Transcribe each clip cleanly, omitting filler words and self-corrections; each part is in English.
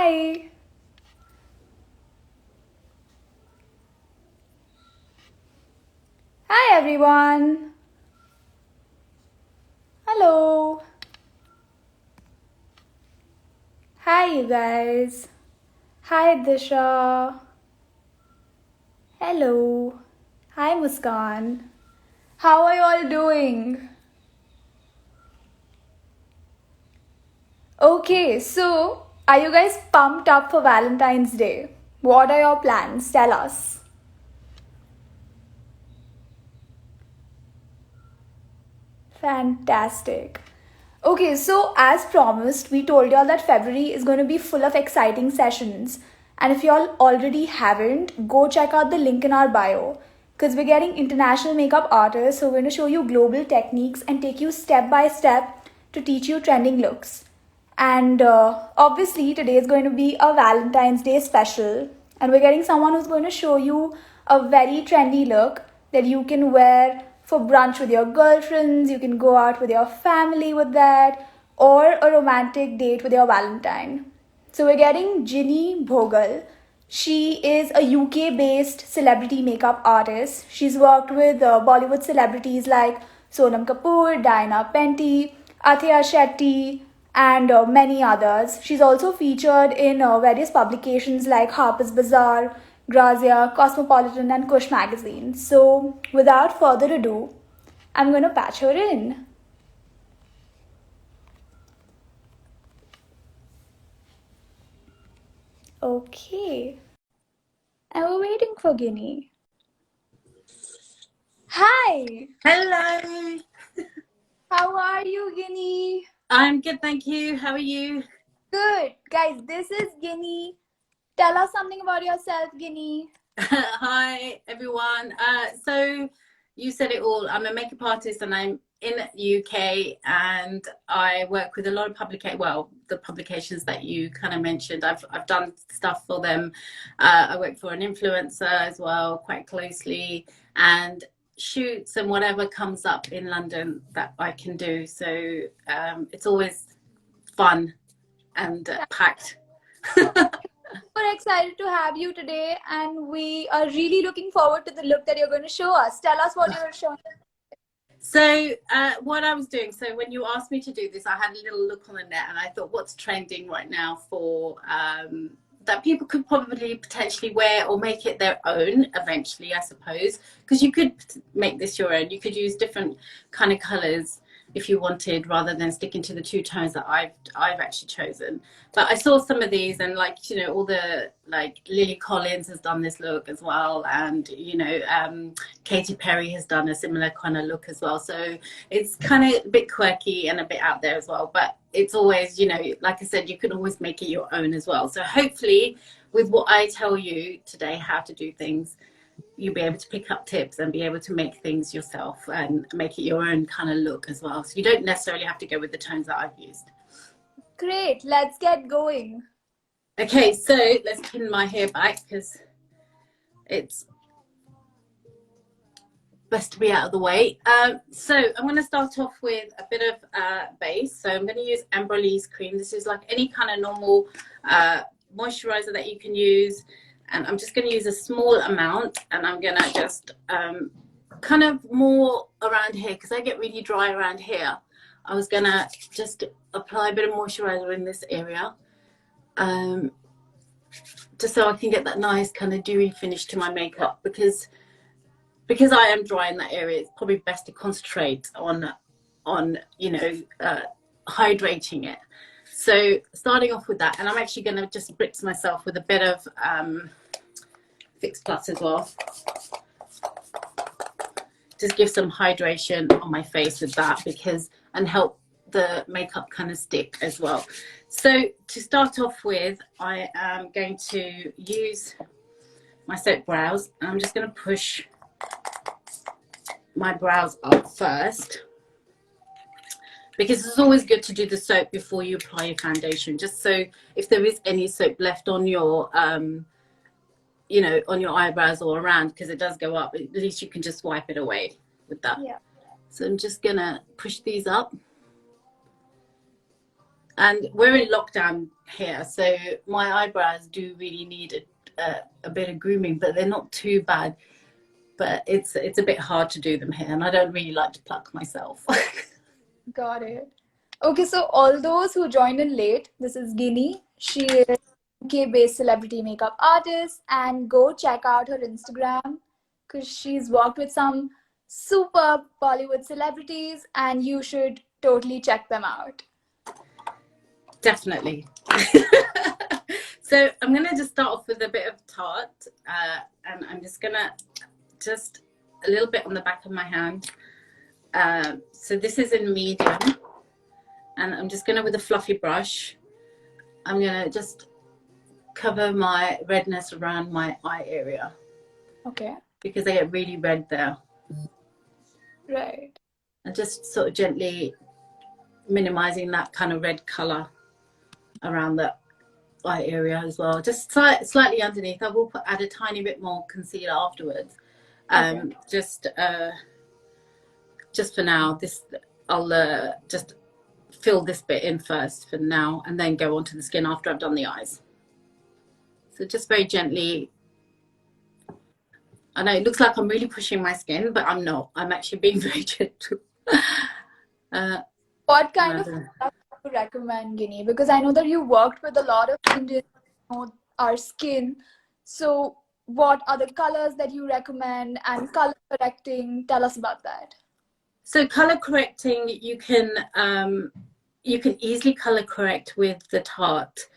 Hi. Hi everyone. Hello. Hi you guys. Hi Disha. Hello. Hi Muskan. How are you all doing? Okay, so are you guys pumped up for Valentine's Day? What are your plans? Tell us. Fantastic. Okay, so as promised, we told y'all that February is going to be full of exciting sessions. And if y'all already haven't, go check out the link in our bio. Because we're getting international makeup artists, so we're going to show you global techniques and take you step by step to teach you trending looks. And obviously, today is going to be a Valentine's Day special. And we're getting someone who's going to show you a very trendy look that you can wear for brunch with your girlfriends, you can go out with your family with that, or a romantic date with your Valentine. So we're getting Gini Bhogal. She is a UK based celebrity makeup artist. She's worked with Bollywood celebrities like Sonam Kapoor, Diana Penty, Athiya Shetty, and many others. She's also featured in various publications like Harper's Bazaar, Grazia, Cosmopolitan, and Kush magazine. So, without further ado, I'm going to patch her in. Okay. And we're waiting for Guinea. Hi! Hello. How are you, Guinea? I'm good, thank you. How are you? Good. Guys, this is Guinea. Tell us something about yourself, Guinea. Hi, everyone. So you said it all. I'm a makeup artist and I'm in the UK and I work with a lot of the publications that you kind of mentioned. I've done stuff for them. I work for an influencer as well, quite closely, and shoots and whatever comes up in London that I can do. So it's always fun and packed. We're excited to have you today, and we are really looking forward to the look that you're going to show us. Tell us what you're showing. So what I was doing, so when you asked me to do this, I had a little look on the net and I thought, what's trending right now for that people could probably potentially wear or make it their own eventually, I suppose, because you could make this your own. You could use different kind of colors if you wanted, rather than sticking to the two tones that I've actually chosen. But I saw some of these, and like, you know, all the, like, Lily Collins has done this look as well, and you know, Katy Perry has done a similar kind of look as well. So it's kind of a bit quirky and a bit out there as well, but it's always, you know, like I said, you can always make it your own as well. So hopefully with what I tell you today, how to do things, you'll be able to pick up tips and be able to make things yourself and make it your own kind of look as well. So you don't necessarily have to go with the tones that I've used. Great, let's get going. Okay, so let's pin my hair back because it's best to be out of the way. So I'm going to start off with a bit of base. So I'm going to use Embryolisse cream. This is like any kind of normal moisturizer that you can use. And I'm just going to use a small amount, and I'm going to just kind of more around here because I get really dry around here. I was going to just apply a bit of moisturizer in this area, just so I can get that nice kind of dewy finish to my makeup, because I am dry in that area. It's probably best to concentrate on you know, hydrating it. So starting off with that, and I'm actually going to just spritz myself with a bit of Fix Plus as well. Just give some hydration on my face with that, because, and help the makeup kind of stick as well. So to start off with, I am going to use my soap brows, and I'm just going to push my brows up first, because it's always good to do the soap before you apply your foundation, just so if there is any soap left on your you know, on your eyebrows or around, because it does go up, at least you can just wipe it away with that. Yeah. So I'm just gonna push these up, And we're in lockdown here, so my eyebrows do really need a bit of grooming, but they're not too bad. But it's a bit hard to do them here, and I don't really like to pluck myself. Got it. Okay, so all those who joined in late, this is Gini. She is UK-based celebrity makeup artist, and go check out her Instagram because she's worked with some super Bollywood celebrities, and you should totally check them out. Definitely. So I'm gonna just start off with a bit of Tarte, and I'm just gonna just a little bit on the back of my hand. So this is in medium, and I'm just gonna, with a fluffy brush, I'm gonna just cover my redness around my eye area. Okay. Because they get really red there. Right. And just sort of gently minimizing that kind of red color around the eye area as well. Just slightly underneath. I will add a tiny bit more concealer afterwards. Okay. Just for now, I'll just fill this bit in first for now, and then go onto the skin after I've done the eyes. So just very gently. I know it looks like I'm really pushing my skin, but I'm not. I'm actually being very gentle. What kind of product would you recommend, Gini? Because I know that you worked with a lot of Indians, our skin. So what are the colors that you recommend, and color correcting? Tell us about that. So color correcting, you can easily color correct with the Tarte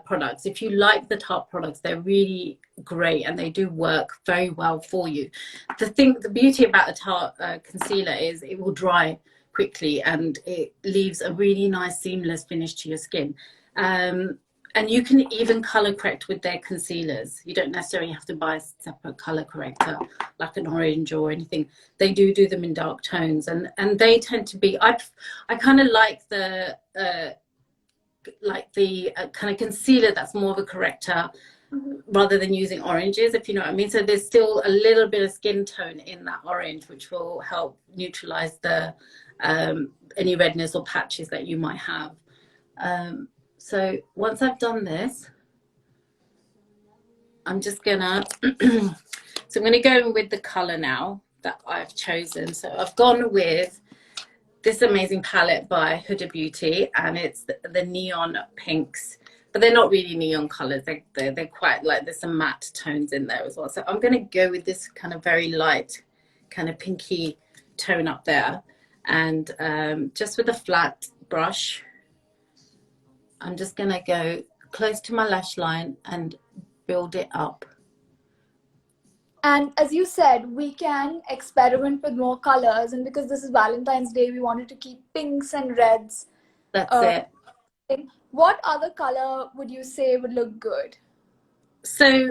products. If you like the Tarte products, they're really great and they do work very well for you. The beauty about a Tarte concealer is it will dry quickly and it leaves a really nice seamless finish to your skin. And you can even color correct with their concealers. You don't necessarily have to buy a separate color corrector like an orange or anything. They do them in dark tones, and they tend to be. I kind of like the kind of concealer that's more of a corrector rather than using oranges, if you know what I mean. So there's still a little bit of skin tone in that orange, which will help neutralize the any redness or patches that you might have. So once I've done this, I'm just gonna, so I'm gonna go in with the color now that I've chosen. So I've gone with this amazing palette by Huda Beauty, and it's the neon pinks, but they're not really neon colors. They're quite like, there's some matte tones in there as well. So I'm gonna go with this kind of very light, kind of pinky tone up there, and just with a flat brush, I'm just going to go close to my lash line and build it up. And as you said, we can experiment with more colors. And because this is Valentine's Day, we wanted to keep pinks and reds. That's it. What other color would you say would look good? So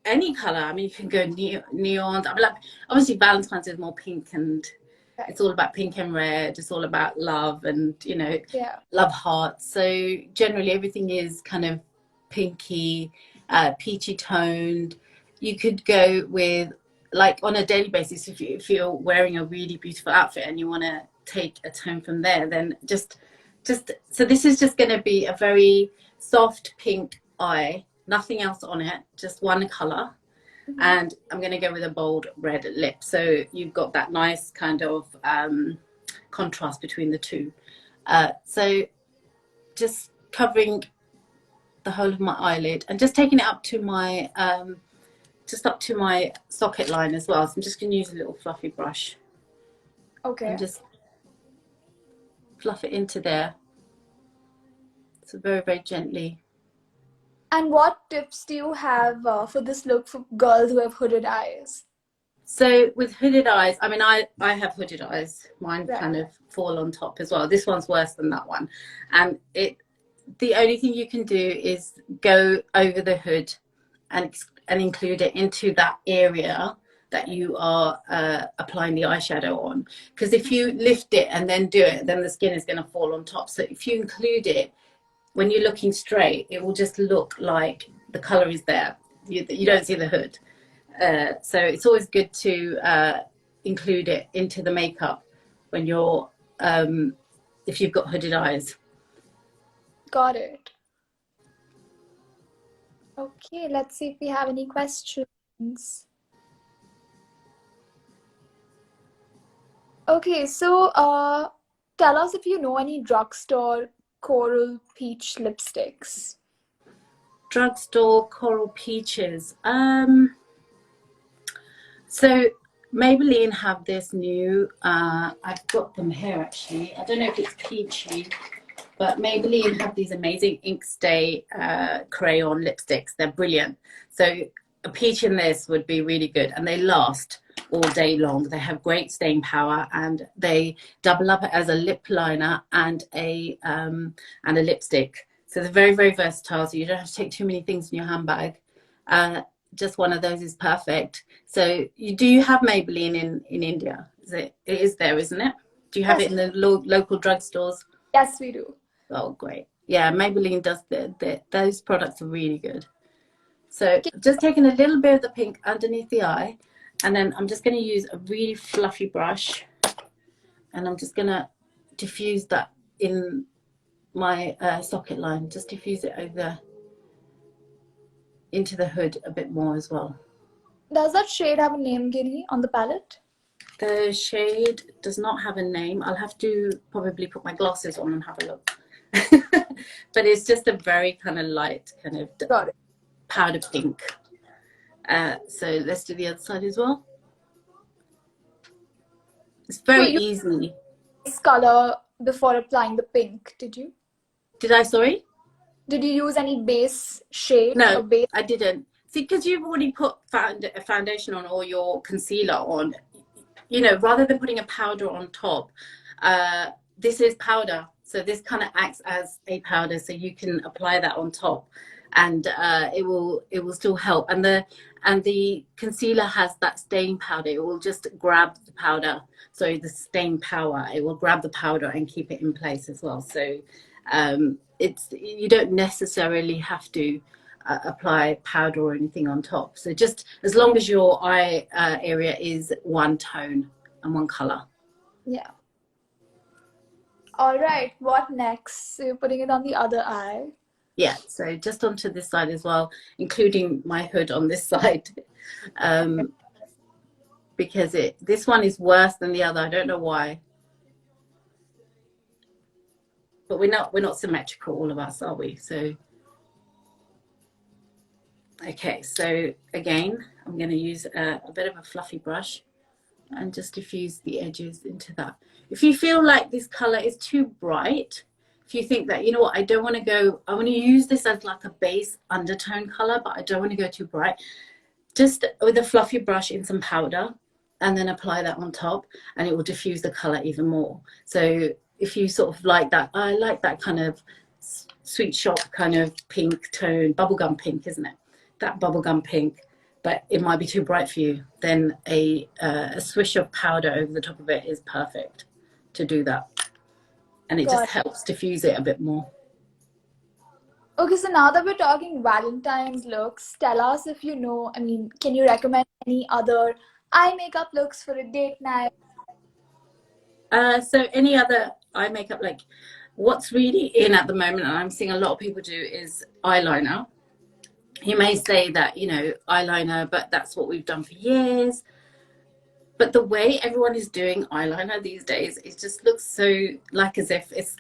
any color. I mean, you can go neon. I mean, like, obviously Valentine's is more pink, and it's all about pink and red. It's all about love and, you know, love hearts. So generally everything is kind of pinky, peachy toned. You could go with, like, on a daily basis, if you're wearing a really beautiful outfit and you want to take a tone from there, then just so this is just going to be a very soft pink eye, nothing else on it, just one color. And I'm going to go with a bold red lip. So you've got that nice kind of contrast between the two. So just covering the whole of my eyelid and just taking it up to my socket line as well. So I'm just going to use a little fluffy brush. Okay. And just fluff it into there. So very, very gently. And what tips do you have for this look for girls who have hooded eyes? So with hooded eyes, I mean, I have hooded eyes. Mine kind of fall on top as well. This one's worse than that one. And the only thing you can do is go over the hood and include it into that area that you are applying the eyeshadow on. Because if you lift it and then do it, then the skin is going to fall on top. So if you include it, when you're looking straight, it will just look like the color is there. You don't see the hood. So it's always good to include it into the makeup when you're, if you've got hooded eyes. Got it. Okay, let's see if we have any questions. Okay, so tell us if you know any drugstore coral peach lipsticks. Drugstore coral peaches. So Maybelline have this new, I've got them here actually. I don't know if it's peachy, but Maybelline have these amazing ink stay crayon lipsticks. They're brilliant. So a peach in this would be really good, and they last all day long. They have great staying power, and they double up as a lip liner and a lipstick. So they're very, very versatile. So you don't have to take too many things in your handbag. Just one of those is perfect. So do you have Maybelline in India? It is there, isn't it? Do you have Yes. it in the local drugstores? Yes, we do. Oh, great. Yeah, Maybelline does those products are really good. So just taking a little bit of the pink underneath the eye, and then I'm just going to use a really fluffy brush, and I'm just going to diffuse that in my socket line. Just diffuse it over into the hood a bit more as well. Does that shade have a name, Gini, on the palette? The shade does not have a name. I'll have to probably put my glasses on and have a look. But it's just a very kind of light kind of powder pink. So let's do the other side as well. It's very easy. This color before applying the pink, did you? Did I, sorry? Did you use any base shade? No, I didn't. See, because you've already put a foundation on or your concealer on, you know, rather than putting a powder on top, this is powder. So this kind of acts as a powder, so you can apply that on top, and it will still help. And the concealer has that staying powder. It will just grab the powder, so the staying power. It will grab the powder and keep it in place as well. So you don't necessarily have to apply powder or anything on top. So just as long as your eye area is one tone and one color. Yeah. All right, what next? So you're putting it on the other eye. Yeah, so just onto this side as well, including my hood on this side, because this one is worse than the other. I don't know why, but we're not symmetrical, all of us, are we? So okay, so again, I'm going to use a bit of a fluffy brush and just diffuse the edges into that. If you feel like this color is too bright, if you think that, you know what, I want to use this as like a base undertone color, but I don't want to go too bright, just with a fluffy brush in some powder and then apply that on top, and it will diffuse the color even more. So if you sort of like that, I like that kind of sweet shop kind of pink tone, bubblegum pink, isn't it? That bubblegum pink, but it might be too bright for you, then a swish of powder over the top of it is perfect to do that. And it just helps diffuse it a bit more. Okay, so now that we're talking Valentine's looks, tell us if you know, can you recommend any other eye makeup looks for a date night? So any other eye makeup, like what's really in at the moment, and I'm seeing a lot of people do, is eyeliner. You may say that, you know, eyeliner, but that's what we've done for years. But the way everyone is doing eyeliner these days, it just looks so like as if it's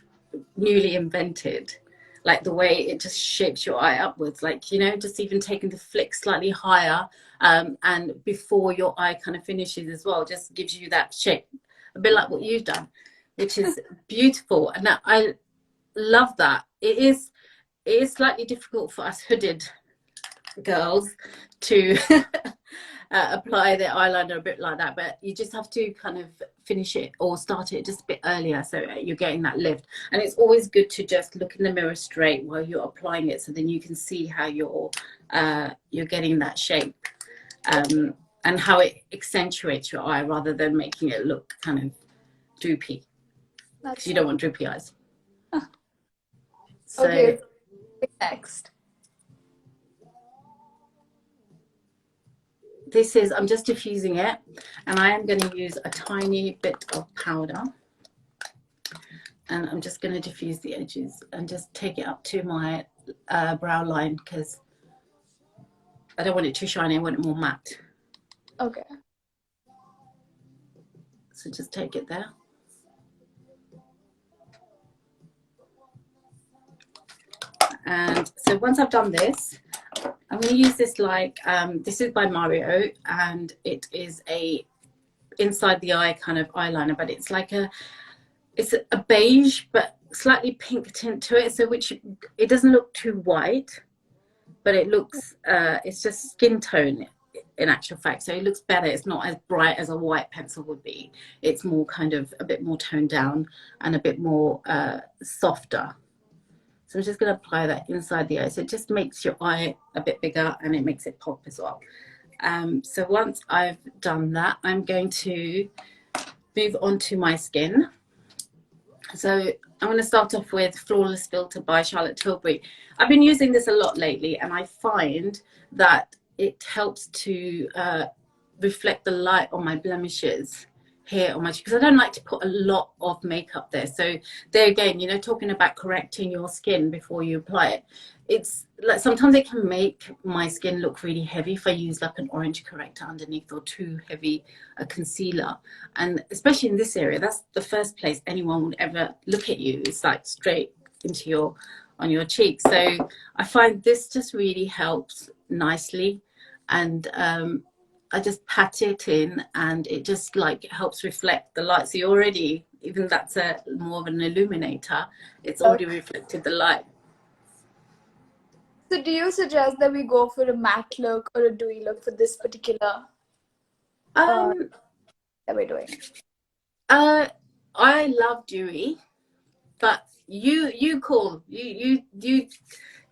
newly invented. Like the way it just shapes your eye upwards, like, you know, just even taking the flick slightly higher and before your eye kind of finishes as well, just gives you that shape, a bit like what you've done, which is beautiful. And I love that. It is slightly difficult for us hooded girls to apply their eyeliner a bit like that, but you just have to kind of finish it or start it just a bit earlier, so you're getting that lift. And it's always good to just look in the mirror straight while you're applying it, so then you can see how you're getting that shape and how it accentuates your eye rather than making it look kind of droopy, because you don't want droopy eyes. So, okay, next. this is, I'm just diffusing it, and I am going to use a tiny bit of powder. And I'm just going to diffuse the edges and just take it up to my brow line, because I don't want it too shiny, I want it more matte. Okay. So just take it there. And so once I've done this, I'm going to use this like, this is by Mario, and it is a inside the eye kind of eyeliner, but it's like it's a beige but slightly pink tint to it, so which it doesn't look too white, but it looks it's just skin tone in actual fact, so it looks better. It's not as bright as a white pencil would be. It's more kind of a bit more toned down and a bit more softer. So I'm just going to apply that inside the eye, so it just makes your eye a bit bigger and it makes it pop as well. So once I've done that, I'm going to move on to my skin. So I'm going to start off with Flawless Filter by Charlotte Tilbury. I've been using this a lot lately, and I find that it helps to reflect the light on my blemishes here on my cheek, because I don't like to put a lot of makeup there. So there again, you know, talking about correcting your skin before you apply it, it's like sometimes it can make my skin look really heavy if I use like an orange corrector underneath, or too heavy a concealer. And especially in this area, that's the first place anyone would ever look at you. It's like straight into your on your cheek. So I find this just really helps nicely, and I just pat it in, and it just like helps reflect the light. So you already, even that's a more of an illuminator, it's already reflected the light. So do you suggest that we go for a matte look or a dewy look for this particular that we're doing? I love dewy, but you call, you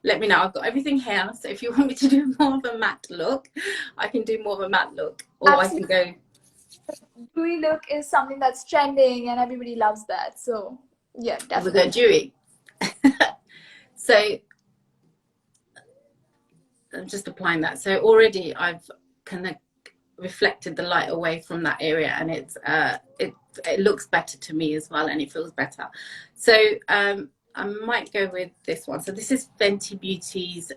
let me know. I've got everything here, so if you want me to do more of a matte look, I can do more of a matte look, or Absolutely. I can go. Dewy look is something that's trending and everybody loves that. So yeah, We definitely. go dewy. So I'm just applying that. So already I've kind of reflected the light away from that area, and it's it looks better to me as well, and it feels better. So I might go with this one. So this is Fenty Beauty's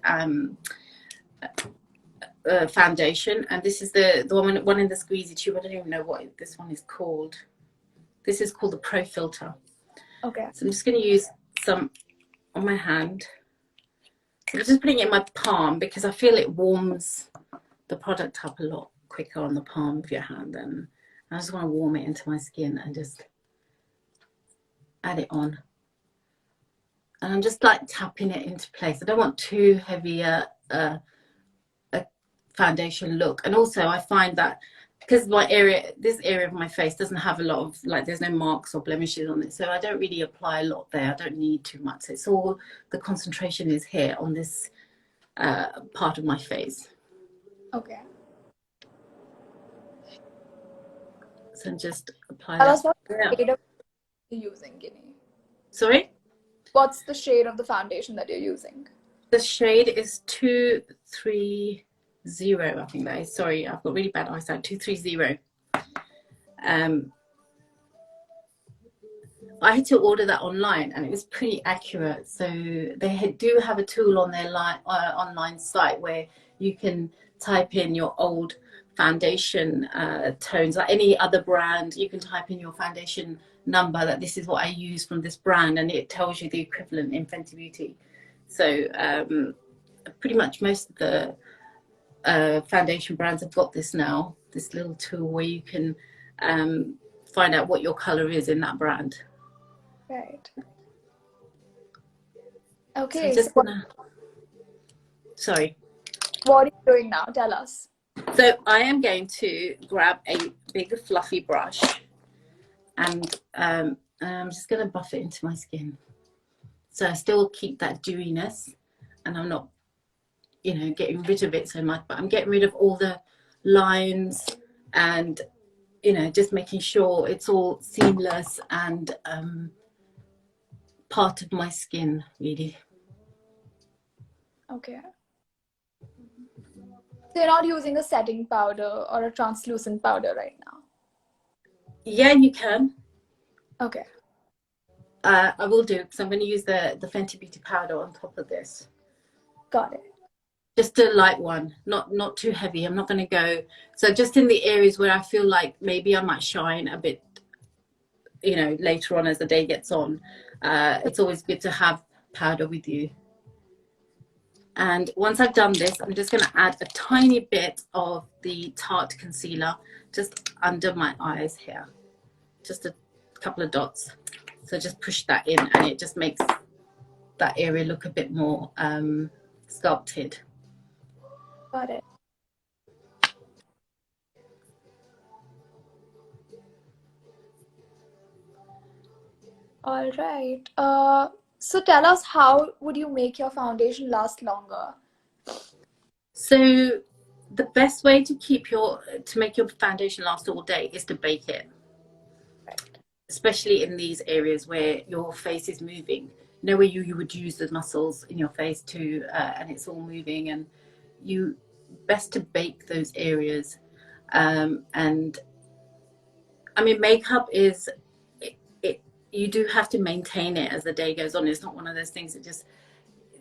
foundation, and this is the one in the squeezy tube. I don't even know what this one is called. This is called the Pro Filter. Okay. So I'm just going to use some on my hand. So I'm just putting it in my palm because I feel it warms the product up a lot quicker on the palm of your hand, and I just want to warm it into my skin and just add it on. And I'm just like tapping it into place. I don't want too heavy a foundation look. And also I find that because this area of my face doesn't have a lot of, like, there's no marks or blemishes on it, so I don't really apply a lot there. I don't need too much. It's all, the concentration is here on this part of my face. Okay. So just apply Tell that. us what shade of you're using, Gini. Sorry? What's the shade of the foundation that you're using? The shade is 230, I think that is. Sorry, I've got really bad eyesight. 230. I had to order that online, and it was pretty accurate. So they do have a tool on their online site where you can type in your old foundation tones, like any other brand. You can type in your foundation number, that this is what I use from this brand, and it tells you the equivalent in Fenty Beauty. So pretty much most of the foundation brands have got this now, this little tool where you can find out what your color is in that brand. Right. Okay. So just gonna, sorry. What are you doing now? Tell us. So I am going to grab a big fluffy brush, and I'm just going to buff it into my skin. So I still keep that dewiness, and I'm not, you know, getting rid of it so much, but I'm getting rid of all the lines, and, you know, just making sure it's all seamless and part of my skin, really. Okay. So you're not using a setting powder or a translucent powder right now? Yeah, you can. Okay. I will do, because I'm going to use the Fenty Beauty powder on top of this. Got it. Just a light one, not too heavy. I'm not going to go, so just in the areas where I feel like maybe I might shine a bit, you know, later on as the day gets on. It's always good to have powder with you. And once I've done this, I'm just going to add a tiny bit of the Tarte concealer just under my eyes here, just a couple of dots. So just push that in, and it just makes that area look a bit more sculpted. Got it. All right. So tell us, how would you make your foundation last longer? So the best way to make your foundation last all day is to bake it. Right. Especially in these areas where your face is moving. You know, where you would use the muscles in your face to, and it's all moving, and you best to bake those areas. And I mean, makeup is, you do have to maintain it as the day goes on. It's not one of those things that just,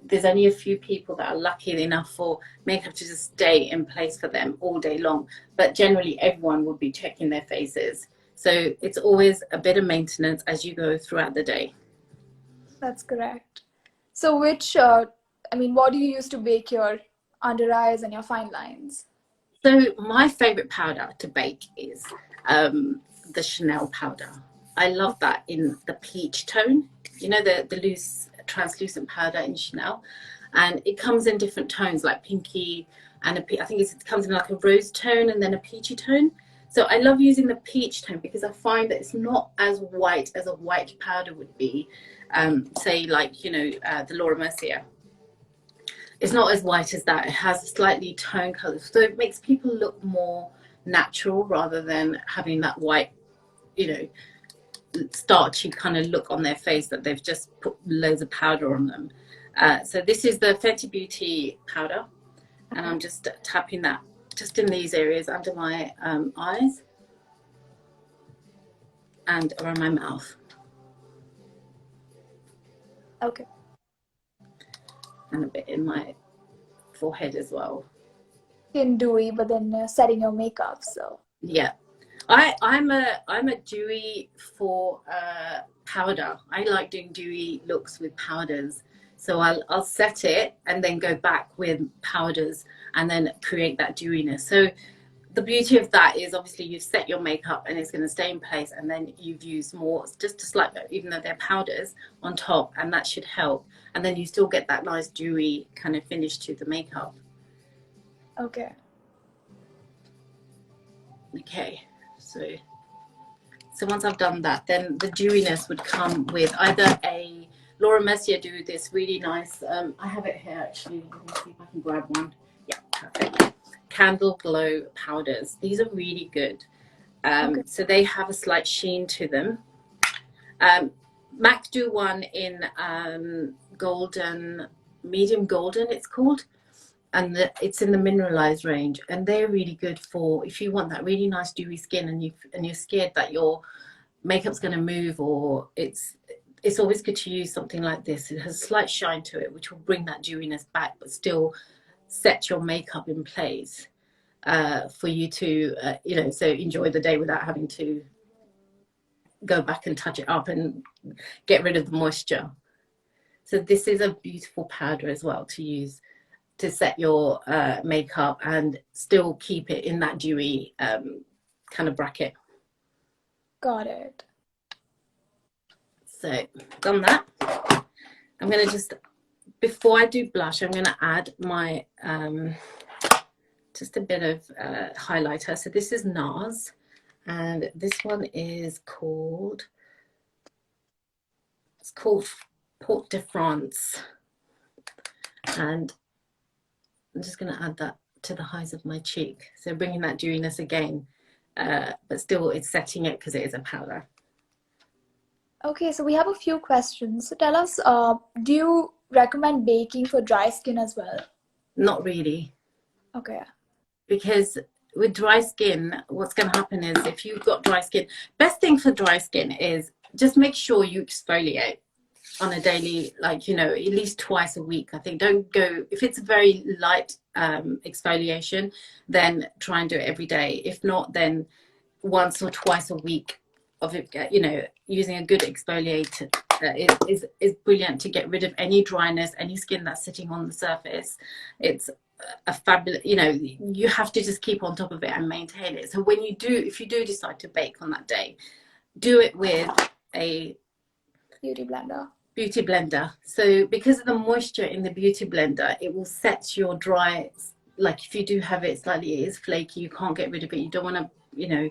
there's only a few people that are lucky enough for makeup to just stay in place for them all day long. But generally, everyone would be checking their faces. So it's always a bit of maintenance as you go throughout the day. That's correct. So what do you use to bake your under eyes and your fine lines? So my favorite powder to bake is the Chanel powder. I love that in the peach tone. You know, the loose translucent powder in Chanel, and it comes in different tones like pinky and I think it comes in like a rose tone and then a peachy tone. So I love using the peach tone because I find that it's not as white as a white powder would be. Say like, you know, the Laura Mercier. It's not as white as that. It has a slightly tone color. So it makes people look more natural rather than having that white, you know, starchy kind of look on their face that they've just put loads of powder on them. So this is the Fenty Beauty powder, and I'm just tapping that just in these areas under my eyes and around my mouth. Okay. And a bit in my forehead as well. Skin dewy, but then setting your makeup. So yeah, I'm a dewy for powder. I like doing dewy looks with powders. So I'll set it and then go back with powders and then create that dewiness. So the beauty of that is obviously you've set your makeup and it's going to stay in place, and then you've used more, just a slight, even though they're powders, on top, and that should help. And then you still get that nice dewy kind of finish to the makeup. okay. Okay, so once I've done that, then the dewiness would come with either a Laura Mercier do this really nice, I have it here actually, let me see if I can grab one. Yeah, perfect. Candle Glow powders. These are really good. Okay. So they have a slight sheen to them. MAC do one in golden, medium golden it's called, and it's in the mineralized range, and they're really good for if you want that really nice dewy skin and you're scared that your makeup's going to move, or it's always good to use something like this. It has a slight shine to it which will bring that dewiness back but still set your makeup in place for you to you know, so enjoy the day without having to go back and touch it up and get rid of the moisture. So this is a beautiful powder as well to use to set your makeup and still keep it in that dewy kind of bracket. Got it. So done that. I'm going to just, before I do blush, I'm going to add my just a bit of highlighter. So this is NARS, and this one is called, it's called Port de France, and I'm just going to add that to the highs of my cheek, so bringing that dewiness again, but still it's setting it because it is a powder. Okay, so we have a few questions. So tell us, do you recommend baking for dry skin as well? Not really. Okay. Because with dry skin, what's going to happen is if you've got dry skin, best thing for dry skin is just make sure you exfoliate on a daily, like, you know, at least twice a week. I think don't go, if it's a very light exfoliation, then try and do it every day. If not, then once or twice a week of it, you know, using a good exfoliator is brilliant to get rid of any dryness, any skin that's sitting on the surface. It's a fabulous, you know, you have to just keep on top of it and maintain it. So when you do, if you do decide to bake on that day, do it with a beauty blender. So because of the moisture in the beauty blender, it will set your dry, like if you do have it slightly, it is flaky, you can't get rid of it, you don't want to, you know,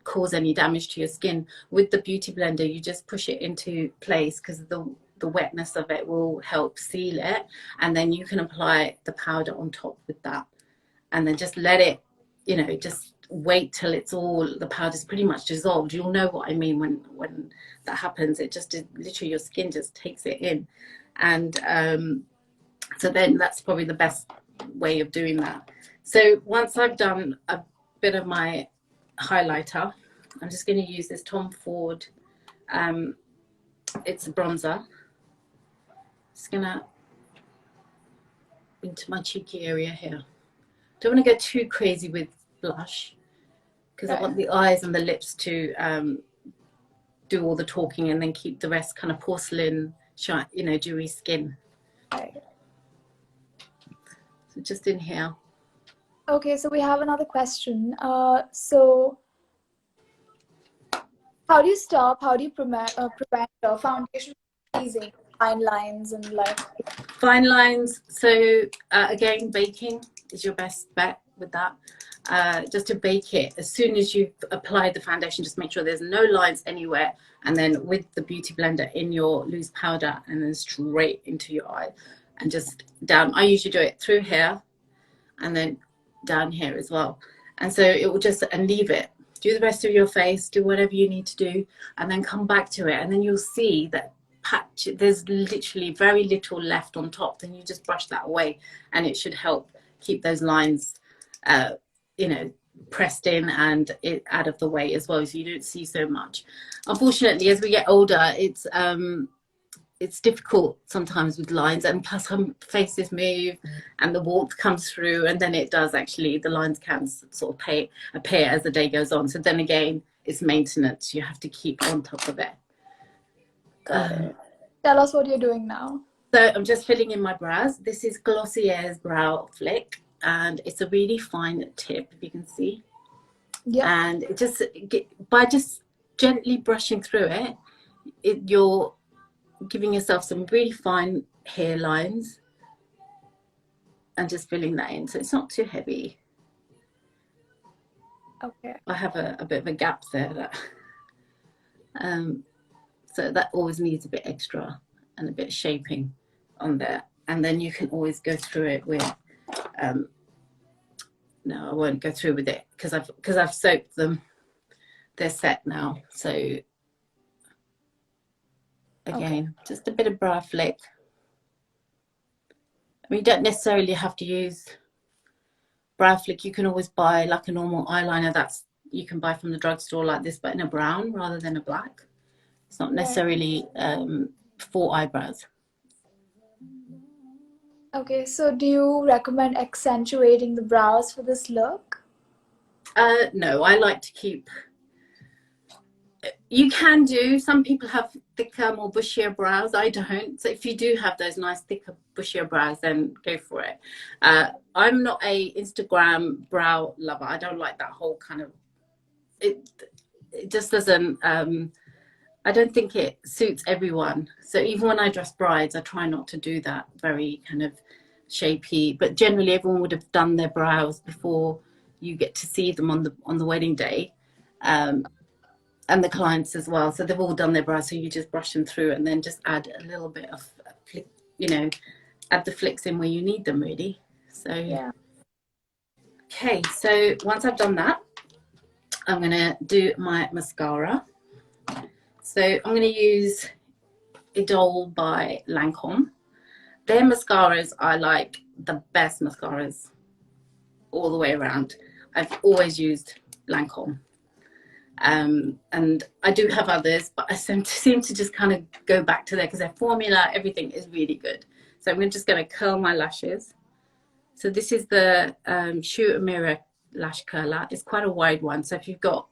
cause any damage to your skin. With the beauty blender, you just push it into place because the wetness of it will help seal it, and then you can apply the powder on top with that, and then just let it, you know, just wait till it's all, the powder's pretty much dissolved. You'll know what I mean when that happens. It just literally, your skin just takes it in. And so then that's probably the best way of doing that. So once I've done a bit of my highlighter, I'm just going to use this Tom Ford, it's a bronzer. Just gonna into my cheeky area here. Don't want to go too crazy with blush because I want the eyes and the lips to do all the talking, and then keep the rest kind of porcelain, shine, you know, dewy skin. Right. So just in here. Okay, so we have another question. So how do you prevent foundation from freezing, fine lines and like Fine lines. So again, baking is your best bet with that. Just to bake it as soon as you've applied the foundation, just make sure there's no lines anywhere, and then with the beauty blender in your loose powder, and then straight into your eye and just down. I usually do it through here and then down here as well, and so it will just, and leave it, do the rest of your face, do whatever you need to do, and then come back to it, and then you'll see that patch, there's literally very little left on top. Then you just brush that away, and it should help keep those lines you know, pressed in and it out of the way as well, so you don't see so much. Unfortunately, as we get older, it's difficult sometimes with lines, and plus our faces move and the warmth comes through, and then it does actually, the lines can sort of appear as the day goes on. So then again, it's maintenance, you have to keep on top of it. Got it. Tell us what you're doing now. So I'm just filling in my brows. This is Glossier's Brow Flick, and it's a really fine tip, if you can see. Yeah. And it just, by just gently brushing through it, you're giving yourself some really fine hairlines and just filling that in. So it's not too heavy. Okay. I have a bit of a gap there. So that always needs a bit extra and a bit of shaping on there. And then you can always go through it with, no, I won't go through with it because I've soaked them. They're set now. So again, just a bit of brow flick. I mean, you don't necessarily have to use brow flick. You can always buy like a normal eyeliner that's you can buy from the drugstore like this, but in a brown rather than a black. It's not necessarily for eyebrows. Okay, so do you recommend accentuating the brows for this look? No, I like to keep, you can do, some people have thicker, more bushier brows. I don't. So if you do have those nice thicker, bushier brows, then go for it. I'm not a Instagram brow lover. I don't like that whole kind of, it just doesn't, I don't think it suits everyone. So even when I dress brides, I try not to do that very kind of shapy, but generally everyone would have done their brows before you get to see them on the wedding day, and the clients as well. So they've all done their brows, so you just brush them through and then just add a little bit of, you know, add the flicks in where you need them really. So yeah. Okay, so once I've done that, I'm gonna do my mascara. So I'm going to use Idole by Lancome. Their mascaras are like the best mascaras all the way around. I've always used Lancome. And I do have others, but I seem to just kind of go back to there because their formula, everything is really good. So I'm just going to curl my lashes. So this is the Shoot and Mirror lash curler. It's quite a wide one, so if you've got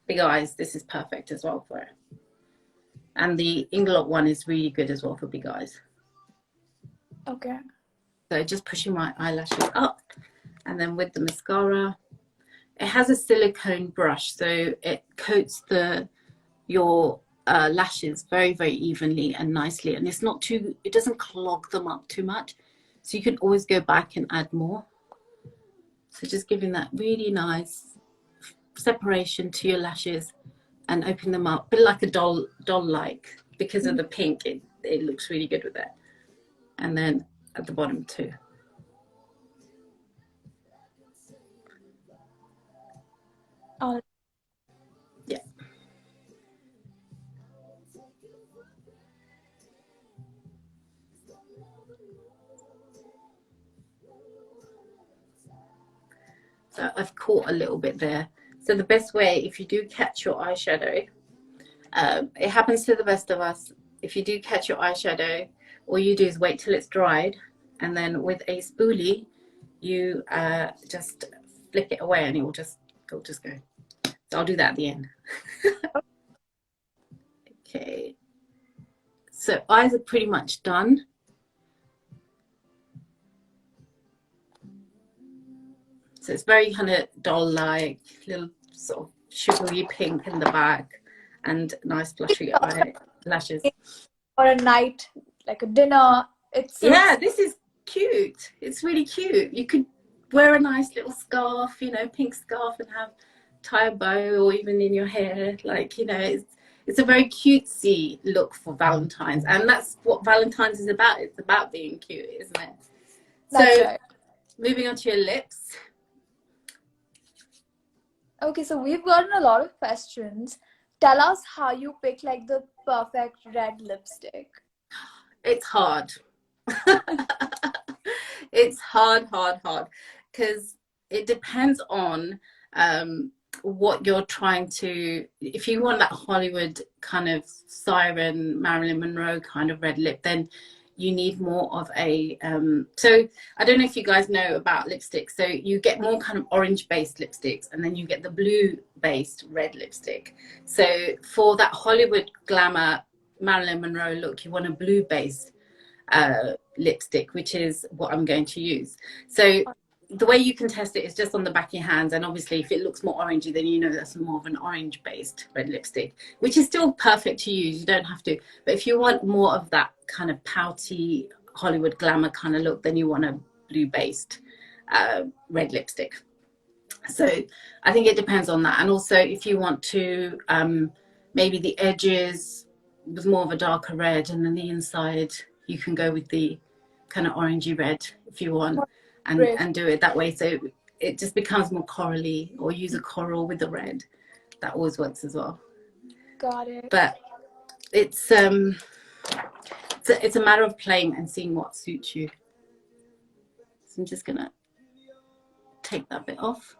big eyes, this is perfect as well for it. And the Inglot one is really good as well for big eyes. Okay. So just pushing my eyelashes up, and then with the mascara, it has a silicone brush, so it coats your lashes very, very evenly and nicely, and it's not too, it doesn't clog them up too much, so you can always go back and add more. So just giving that really nice separation to your lashes and open them up, a bit like a doll-like, because of the pink, it looks really good with it. And then at the bottom too. Yeah. So I've caught a little bit there. So the best way, if you do catch your eyeshadow, it happens to the best of us. If you do catch your eyeshadow, all you do is wait till it's dried, and then with a spoolie, you just flick it away, and it'll just go. So I'll do that at the end. Okay. So eyes are pretty much done. So it's very kind of doll-like, little sort of sugary pink in the back, and nice flushy eyelashes. Or a night, like a dinner. Yeah, this is cute. It's really cute. You could wear a nice little scarf, you know, pink scarf, and tie a bow, or even in your hair. Like, you know, it's a very cutesy look for Valentine's, and that's what Valentine's is about. It's about being cute, isn't it? That's right. Moving on to your lips. Okay, so we've gotten a lot of questions. Tell us how you pick like the perfect red lipstick. It's hard. It's hard, because it depends on what you're trying to, if you want that Hollywood kind of siren Marilyn Monroe kind of red lip, then you need more of a so I don't know if you guys know about lipsticks. So you get more kind of orange based lipsticks, and then you get the blue based red lipstick. So for that Hollywood glamour Marilyn Monroe look, you want a blue based lipstick, which is what I'm going to use. So the way you can test it is just on the back of your hands, and obviously if it looks more orangey, then you know that's more of an orange based red lipstick, which is still perfect to use. You don't have to, but if you want more of that kind of pouty Hollywood glamour kind of look, then you want a blue based red lipstick. So I think it depends on that. And also if you want to maybe the edges with more of a darker red, and then the inside you can go with the kind of orangey red if you want, and do it that way. So it just becomes more corally, or use a coral with the red. That always works as well. Got it. But it's a matter of playing and seeing what suits you. So I'm just gonna take that bit off.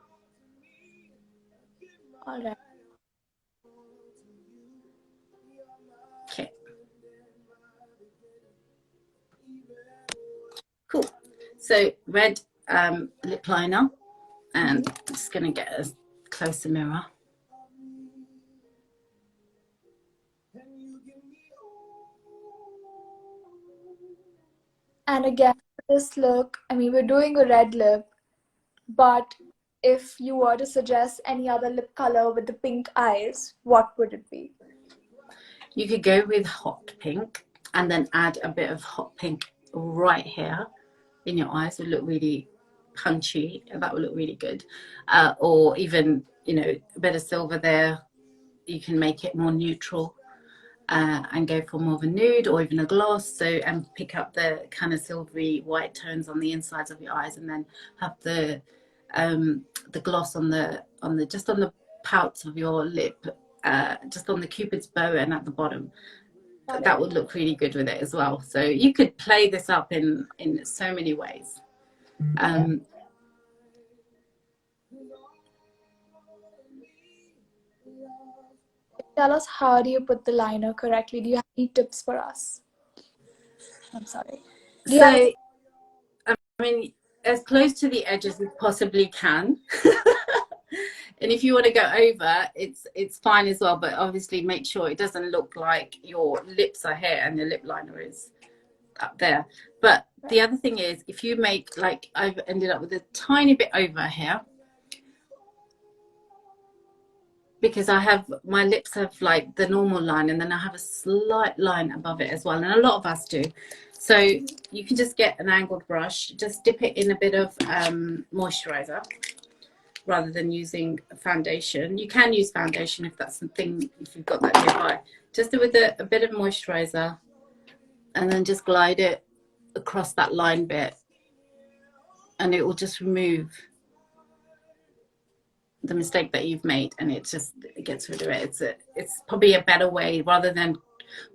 All right. Okay. Cool. So red lip liner, and I'm just going to get a closer mirror. And again, this look, I mean, we're doing a red lip, but if you were to suggest any other lip color with the pink eyes, what would it be? You could go with hot pink, and then add a bit of hot pink right here in your eyes. It would look really punchy. That would look really good. Or even, you know, a bit of silver there. You can make it more neutral and go for more of a nude or even a gloss. So, and pick up the kind of silvery white tones on the insides of your eyes, and then have the gloss on the just on the pouts of your lip, just on the Cupid's bow and at the bottom. That would look really good with it as well. So you could play this up in so many ways. tell us, how do you put the liner correctly? Do you have any tips for us? I'm sorry. Do you have So, I mean, as close to the edge as we possibly can. And if you want to go over, it's fine as well, but obviously make sure it doesn't look like your lips are here and your lip liner is up there. But the other thing is, if you make, like I've ended up with a tiny bit over here, because I have, my lips have like the normal line, and then I have a slight line above it as well, and a lot of us do. So you can just get an angled brush, just dip it in a bit of moisturizer rather than using foundation. You can use foundation if that's the thing, if you've got that nearby. Just do with a bit of moisturizer, and then just glide it across that line bit, and it will just remove the mistake that you've made, and it gets rid of it. It's probably a better way, rather than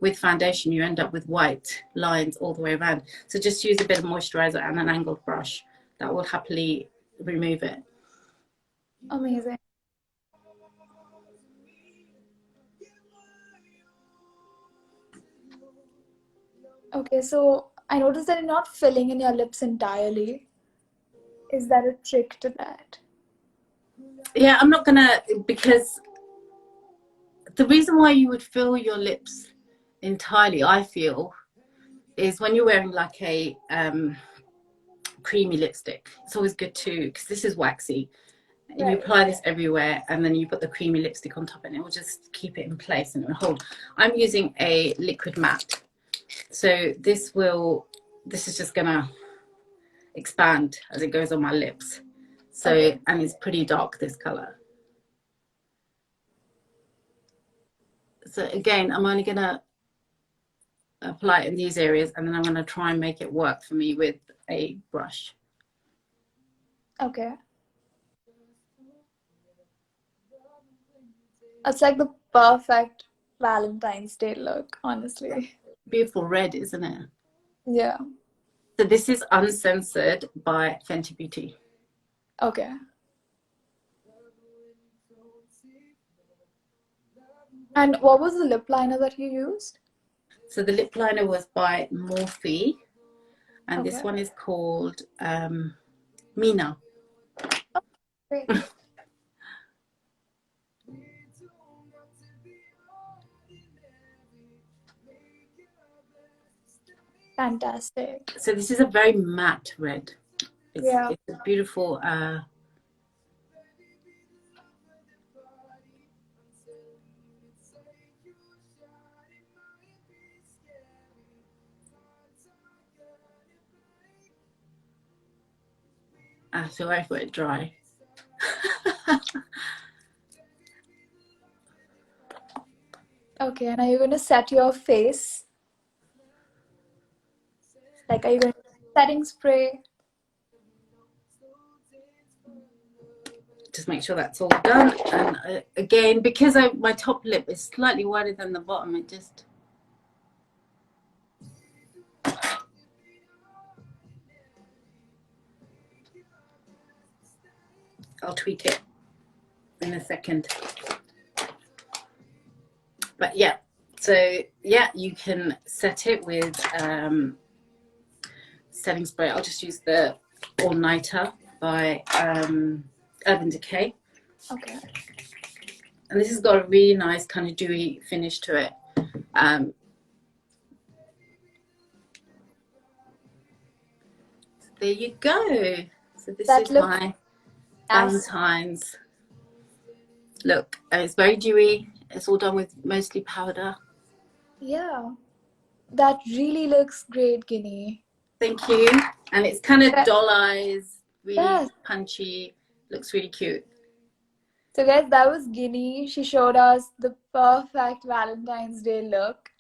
with foundation you end up with white lines all the way around. So just use a bit of moisturizer and an angled brush. That will happily remove it. Amazing. Okay, so I noticed that you're not filling in your lips entirely. Is that a trick to that? Yeah, I'm not gonna, because the reason why you would fill your lips entirely, I feel, is when you're wearing like a creamy lipstick. It's always good to, because this is waxy, and you apply this everywhere, and then you put the creamy lipstick on top, and it will just keep it in place and it will hold. I'm using a liquid matte, so this is just gonna expand as it goes on my lips. So okay. And it's pretty dark, this color. So again, I'm only gonna apply it in these areas, and then I'm gonna try and make it work for me with a brush. Okay. It's like the perfect Valentine's Day look, honestly. Beautiful red, isn't it? Yeah. So this is Uncensored by Fenty Beauty. Okay. And what was the lip liner that you used? So the lip liner was by Morphe, and okay. This one is called Mina. Oh, great. Fantastic. So this is a very matte red. It's a beautiful so wait for it dry. Okay, and are you going to set your face? Like, are you going to setting spray? Just make sure that's all done. And again, because my top lip is slightly wider than the bottom, it just... I'll tweak it in a second. But yeah, so yeah, you can set it with setting spray. I'll just use the All Nighter by Urban Decay. Okay. And this has got a really nice kind of dewy finish to it. There you go. So this is my Valentine's look. And it's very dewy. It's all done with mostly powder. Yeah. That really looks great, Gini. Thank you. And it's kind of doll eyes, really punchy. Looks really cute. So guys, that was Gini. She showed us the perfect Valentine's Day look.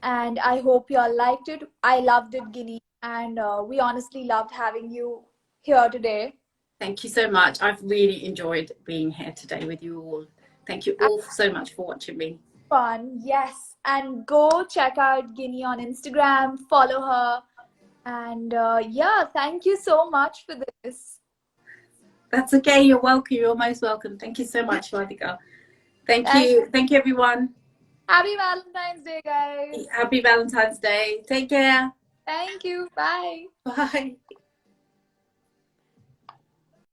And I hope you all liked it. I loved it, Gini. And we honestly loved having you here today. Thank you so much. I've really enjoyed being here today with you all. Thank you all so much for watching me. Fun, yes. And go check out Gini on Instagram. Follow her. And yeah, thank you so much for this. That's okay. You're welcome. You're most welcome. Thank you so much, Radhika. Thank you. Thank you, everyone. Happy Valentine's Day, guys. Happy Valentine's Day. Take care. Thank you. Bye. Bye.